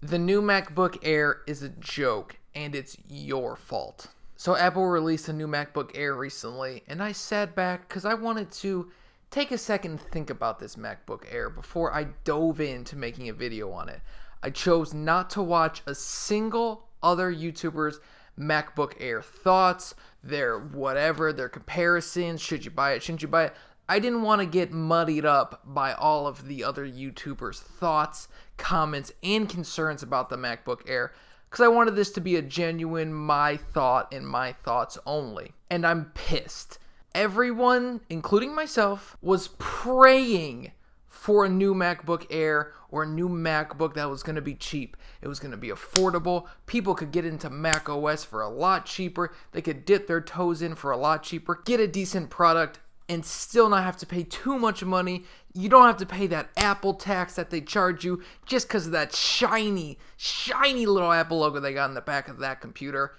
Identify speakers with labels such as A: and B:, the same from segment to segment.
A: The new MacBook Air is a joke, and it's your fault. So Apple released a new MacBook Air recently, and I sat back because I wanted to take a second and think about this MacBook Air before I dove into making a video on it. I chose not to watch a single other YouTuber's MacBook Air thoughts, their whatever, their comparisons, should you buy it, shouldn't you buy it. I didn't want to get muddied up by all of the other YouTubers' thoughts, comments, and concerns about the MacBook Air, because I wanted this to be a genuine my thought and my thoughts only. And I'm pissed. Everyone, including myself, was praying for a new MacBook Air or a new MacBook that was going to be cheap. It was going to be affordable. People could get into macOS for a lot cheaper. They could dip their toes in for a lot cheaper, get a decent product, and still not have to pay too much money. You don't have to pay that Apple tax that they charge you just because of that shiny little Apple logo they got in the back of that computer.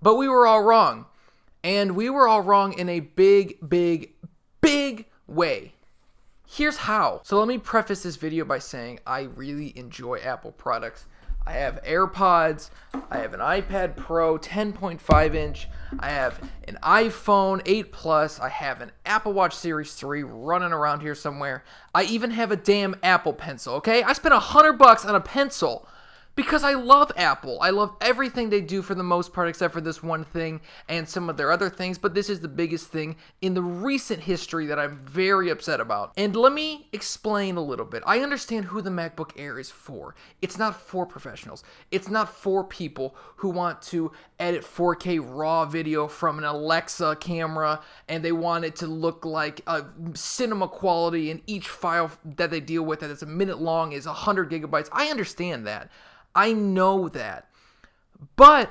A: But we were all wrong. And we were all wrong in a big way. Here's how. So let me preface this video by saying I really enjoy Apple products. I have AirPods, I have an iPad Pro 10.5 inch, I have an iPhone 8 Plus, I have an Apple Watch Series 3 running around here somewhere. I even have a damn Apple Pencil, okay? I spent $100 on a pencil because I love Apple. I love everything they do for the most part except for this one thing and some of their other things, but this is the biggest thing in the recent history that I'm very upset about. And let me explain a little bit. I understand who the MacBook Air is for. It's not for professionals. It's not for people who want to edit 4K raw video from an Alexa camera and they want it to look like a cinema quality, and each file that they deal with that is a minute long is 100 gigabytes. I understand that. I know that. But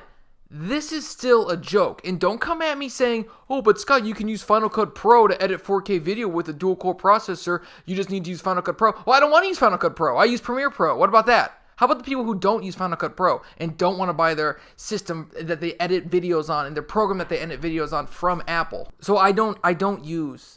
A: this is still a joke. And don't come at me saying, oh, but Scott, you can use Final Cut Pro to edit 4K video with a dual-core processor. You just need to use Final Cut Pro. Well, I don't want to use Final Cut Pro. I use Premiere Pro. What about that? How about the people who don't use Final Cut Pro and don't want to buy their system that they edit videos on and their program that they edit videos on from Apple? So I don't use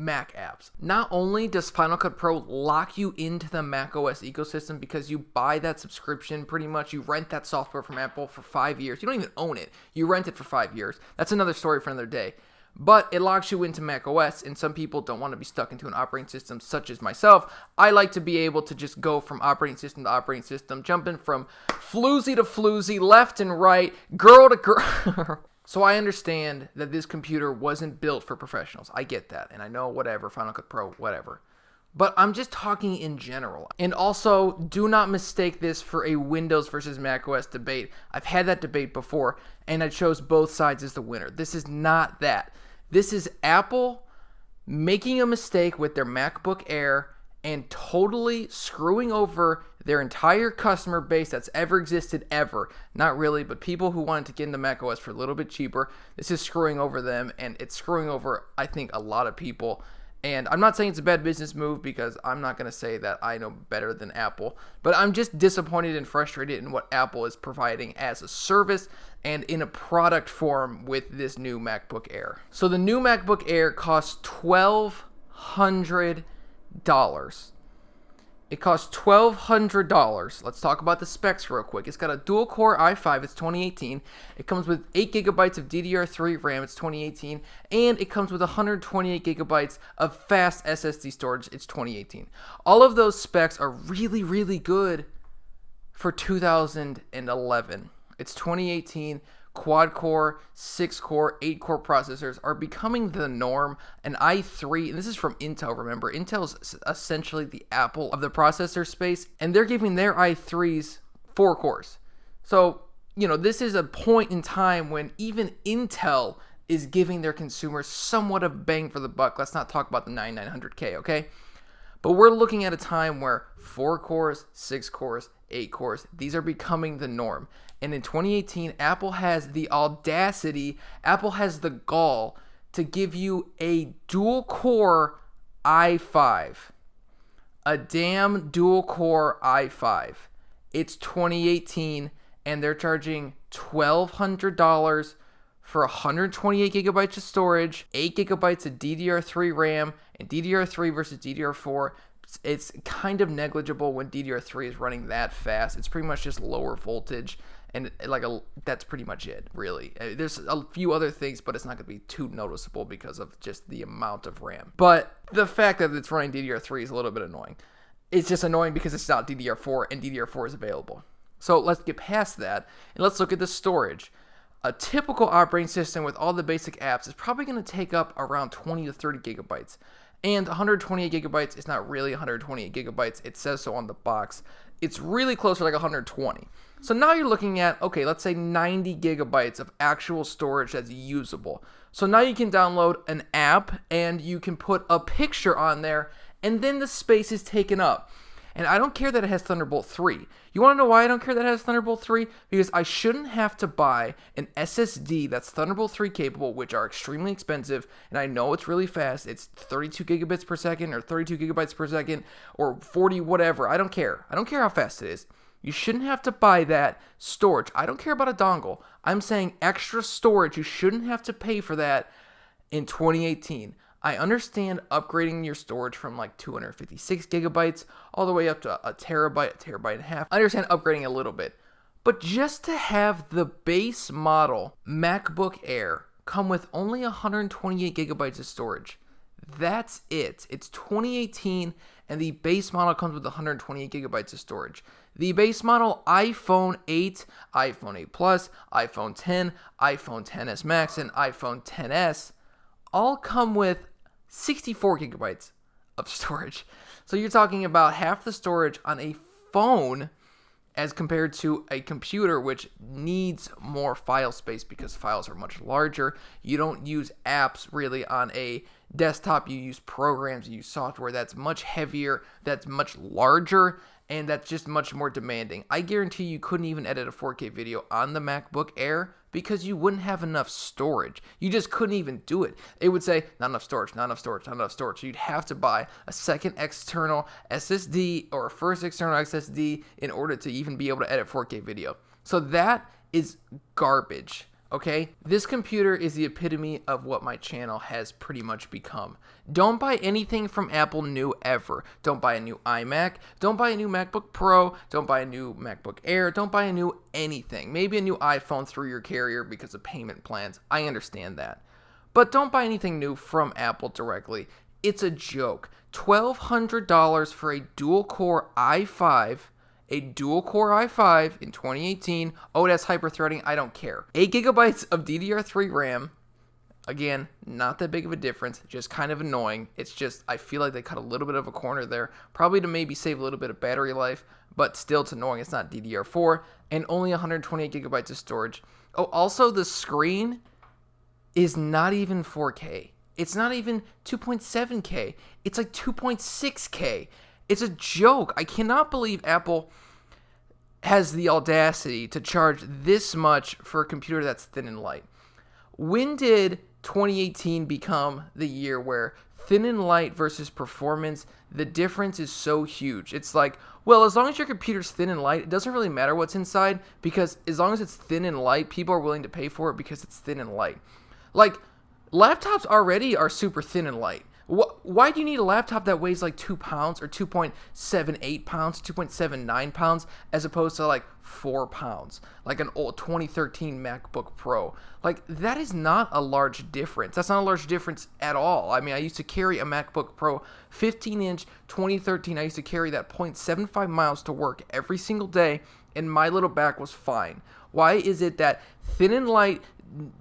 A: Mac apps. Not only does Final Cut Pro lock you into the macOS ecosystem because you buy that subscription, pretty much you rent that software from Apple for 5 years. You don't even own it. You rent it for 5 years. That's another story for another day. But it locks you into macOS, and some people don't want to be stuck into an operating system such as myself. I like to be able to just go from operating system to operating system, jumping from floozy to floozy, left and right, girl to girl. So I understand that this computer wasn't built for professionals. I get that. And I know whatever, Final Cut Pro, whatever. But I'm just talking in general. And also, do not mistake this for a Windows versus macOS debate. I've had that debate before, and I chose both sides as the winner. This is not that. This is Apple making a mistake with their MacBook Air and totally screwing over their entire customer base that's ever existed ever. Not really, but people who wanted to get into macOS for a little bit cheaper. This is screwing over them, and it's screwing over, I think, a lot of people. And I'm not saying it's a bad business move because I'm not going to say that I know better than Apple, but I'm just disappointed and frustrated in what Apple is providing as a service and in a product form with this new MacBook Air. So the new MacBook Air costs $1,200. It costs $1,200. Let's talk about the specs real quick. It's got a dual-core i5. It's 2018. It comes with 8 gigabytes of DDR3 RAM. It's 2018. And it comes with 128 gigabytes of fast SSD storage. It's 2018. All of those specs are really good for 2011. It's 2018. Quad-core, 6-core, 8-core processors are becoming the norm. An i3, and this is from Intel, remember. Intel's essentially the Apple of the processor space, and they're giving their i3s 4 cores. So, this is a point in time when even Intel is giving their consumers somewhat of bang for the buck. Let's not talk about the 9900K, okay? But we're looking at a time where 4 cores, 6 cores, 8 cores, these are becoming the norm. And in 2018, Apple has the audacity, Apple has the gall to give you a dual-core i5. A damn dual-core i5. It's 2018, and they're charging $1,200 for 128 gigabytes of storage, 8 gigabytes of DDR3 RAM, and DDR3 versus DDR4 It's kind of negligible when DDR3 is running that fast. It's pretty much just lower voltage, and that's pretty much it, really. There's a few other things, but it's not going to be too noticeable because of just the amount of RAM. But the fact that it's running DDR3 is a little bit annoying. It's just annoying because it's not DDR4, and DDR4 is available. So let's get past that, and let's look at the storage. A typical operating system with all the basic apps is probably going to take up around 20 to 30 gigabytes. And 128 gigabytes is not really 128 gigabytes. It says so on the box. It's really close to like 120. So now you're looking at, okay, let's say 90 gigabytes of actual storage that's usable. So now you can download an app and you can put a picture on there, and then the space is taken up. And I don't care that it has Thunderbolt 3. You want to know why I don't care that it has Thunderbolt 3? Because I shouldn't have to buy an SSD that's Thunderbolt 3 capable, which are extremely expensive, and I know it's really fast. It's 32 gigabits per second or 32 gigabytes per second or 40 whatever. I don't care. I don't care how fast it is. You shouldn't have to buy that storage. I don't care about a dongle. I'm saying extra storage. You shouldn't have to pay for that in 2018. I understand upgrading your storage from like 256 gigabytes all the way up to a terabyte and a half. I understand upgrading a little bit. But just to have the base model MacBook Air come with only 128 gigabytes of storage, that's it. It's 2018 and the base model comes with 128 gigabytes of storage. The base model iPhone 8, iPhone 8 Plus, iPhone 10, iPhone 10s Max, and iPhone 10s all come with 64 gigabytes of storage. So you're talking about half the storage on a phone as compared to a computer, which needs more file space because files are much larger. You don't use apps really on a desktop. You use programs, you use software that's much heavier, that's much larger, and that's just much more demanding. I guarantee you couldn't even edit a 4K video on the MacBook Air because you wouldn't have enough storage. You just couldn't even do it. It would say, not enough storage, not enough storage, not enough storage. So you'd have to buy a second external SSD or a first external SSD in order to even be able to edit 4K video. So that is garbage. Okay, this computer is the epitome of what my channel has pretty much become. Don't buy anything from Apple new ever. Don't buy a new iMac. Don't buy a new MacBook Pro. Don't buy a new MacBook Air. Don't buy a new anything. Maybe a new iPhone through your carrier because of payment plans. I understand that. But don't buy anything new from Apple directly. It's a joke. $1,200 for a dual-core i5. A dual-core i5 in 2018. Oh, that's hyper-threading. I don't care. 8 gigabytes of DDR3 RAM. Again, not that big of a difference. Just kind of annoying. It's just, I feel like they cut a little bit of a corner there. Probably to maybe save a little bit of battery life. But still, it's annoying. It's not DDR4. And only 128 gigabytes of storage. Oh, also, the screen is not even 4K. It's not even 2.7K. It's like 2.6K. It's a joke. I cannot believe Apple has the audacity to charge this much for a computer that's thin and light. When did 2018 become the year where thin and light versus performance, the difference is so huge? It's like, well, as long as your computer's thin and light, it doesn't really matter what's inside, because as long as it's thin and light, people are willing to pay for it because it's thin and light. Like, laptops already are super thin and light. Why do you need a laptop that weighs like 2 pounds or 2.78 pounds, 2.79 pounds, as opposed to like 4 pounds, like an old 2013 MacBook Pro? Like, that is not a large difference. That's not a large difference at all. I mean, I used to carry a MacBook Pro 15-inch 2013. I used to carry that 0.75 miles to work every single day, and my little back was fine. Why is it that thin and light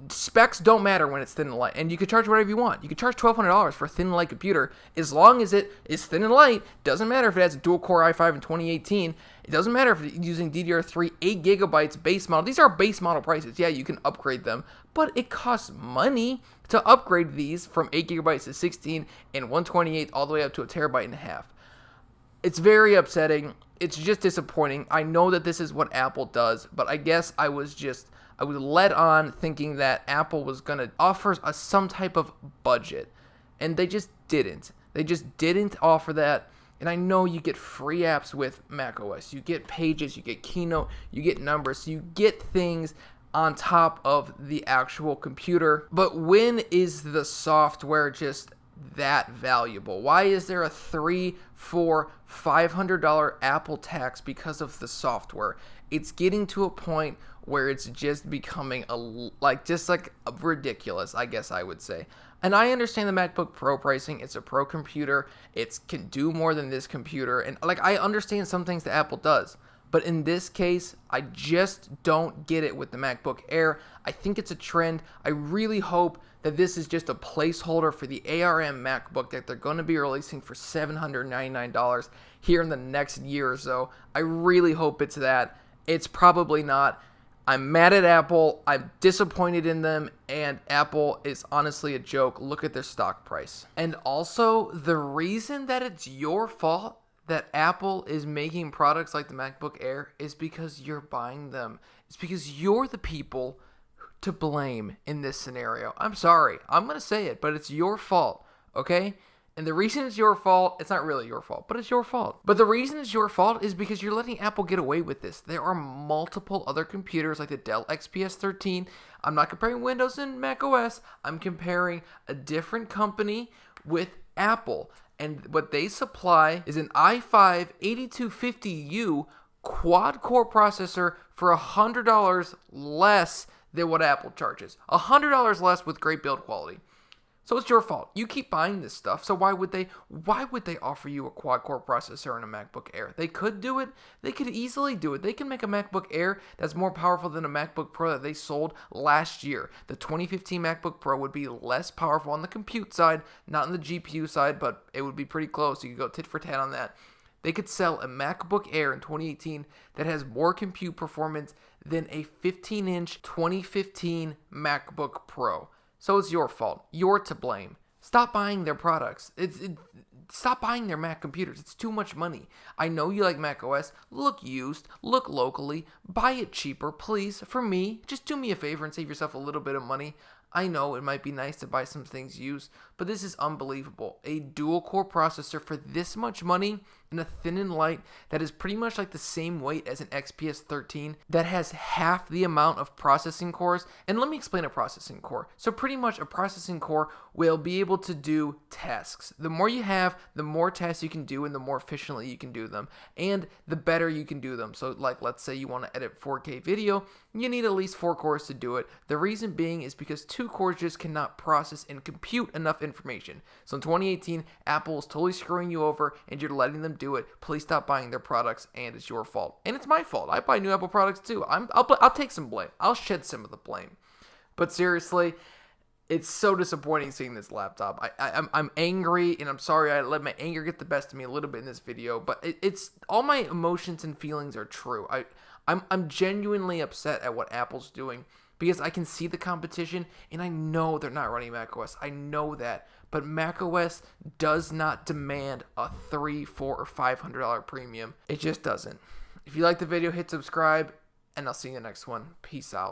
A: specs don't matter when it's thin and light, and you can charge whatever you want? You can charge $1,200 for a thin and light computer as long as it is thin and light. Doesn't matter if it has a dual core i5 in 2018. It doesn't matter if it's using DDR3 8 gigabytes base model. These are base model prices. Yeah, you can upgrade them, but it costs money to upgrade these from 8 gigabytes to 16 and 128 all the way up to a terabyte and a half. It's very upsetting. It's just disappointing. I know that this is what Apple does, but I guess I was led on thinking that Apple was going to offer us some type of budget, and they just didn't. They just didn't offer that. And I know you get free apps with macOS. You get Pages, you get Keynote, you get Numbers, so you get things on top of the actual computer. But when is the software just that valuable? Why is there a $300, $400, $500 Apple tax because of the software? It's getting to a point where it's just becoming ridiculous, I guess I would say. And I understand the MacBook Pro pricing. It's a pro computer. It can do more than this computer. And I understand some things that Apple does. But in this case, I just don't get it with the MacBook Air. I think it's a trend. I really hope that this is just a placeholder for the ARM MacBook that they're going to be releasing for $799 here in the next year or so. I really hope it's that. It's probably not. I'm mad at Apple. I'm disappointed in them. And Apple is honestly a joke. Look at their stock price. And also, the reason that it's your fault that Apple is making products like the MacBook Air is because you're buying them. It's because you're the people to blame in this scenario. I'm sorry. I'm going to say it, but it's your fault, okay? And the reason it's your fault, it's not really your fault, but it's your fault. But the reason it's your fault is because you're letting Apple get away with this. There are multiple other computers like the Dell XPS 13. I'm not comparing Windows and macOS. I'm comparing a different company with Apple. And what they supply is an i5 8250U quad-core processor for $100 less than what Apple charges. $100 less with great build quality. So it's your fault. You keep buying this stuff. So why would they offer you a quad-core processor in a MacBook Air? They could do it. They could easily do it. They can make a MacBook Air that's more powerful than a MacBook Pro that they sold last year. The 2015 MacBook Pro would be less powerful on the compute side, not on the GPU side, but it would be pretty close. You could go tit for tat on that. They could sell a MacBook Air in 2018 that has more compute performance than a 15-inch 2015 MacBook Pro. So it's your fault. You're to blame. Stop buying their products. Stop buying their Mac computers. It's too much money. I know you like macOS. Look used. Look locally. Buy it cheaper, please. For me, just do me a favor and save yourself a little bit of money. I know it might be nice to buy some things used, but this is unbelievable. A dual-core processor for this much money and a thin and light that is pretty much like the same weight as an XPS 13 that has half the amount of processing cores. And let me explain a processing core. So pretty much a processing core will be able to do tasks. The more you have, the more tasks you can do and the more efficiently you can do them. And the better you can do them. So let's say you want to edit 4K video, you need at least 4 cores to do it. The reason being is because 2 cores just cannot process and compute enough information. So in 2018, Apple is totally screwing you over and you're letting them do it. Please stop buying their products, and it's your fault. And it's my fault. I buy new Apple products too. I'll take some blame. I'll shed some of the blame. But seriously, it's so disappointing seeing this laptop. I'm angry, and I'm sorry I let my anger get the best of me a little bit in this video, but it's all my emotions and feelings are true. I'm genuinely upset at what Apple's doing because I can see the competition, and I know they're not running macOS. I know that. But macOS does not demand a $300, $400, or $500 premium. It just doesn't. If you like the video, hit subscribe, and I'll see you in the next one. Peace out.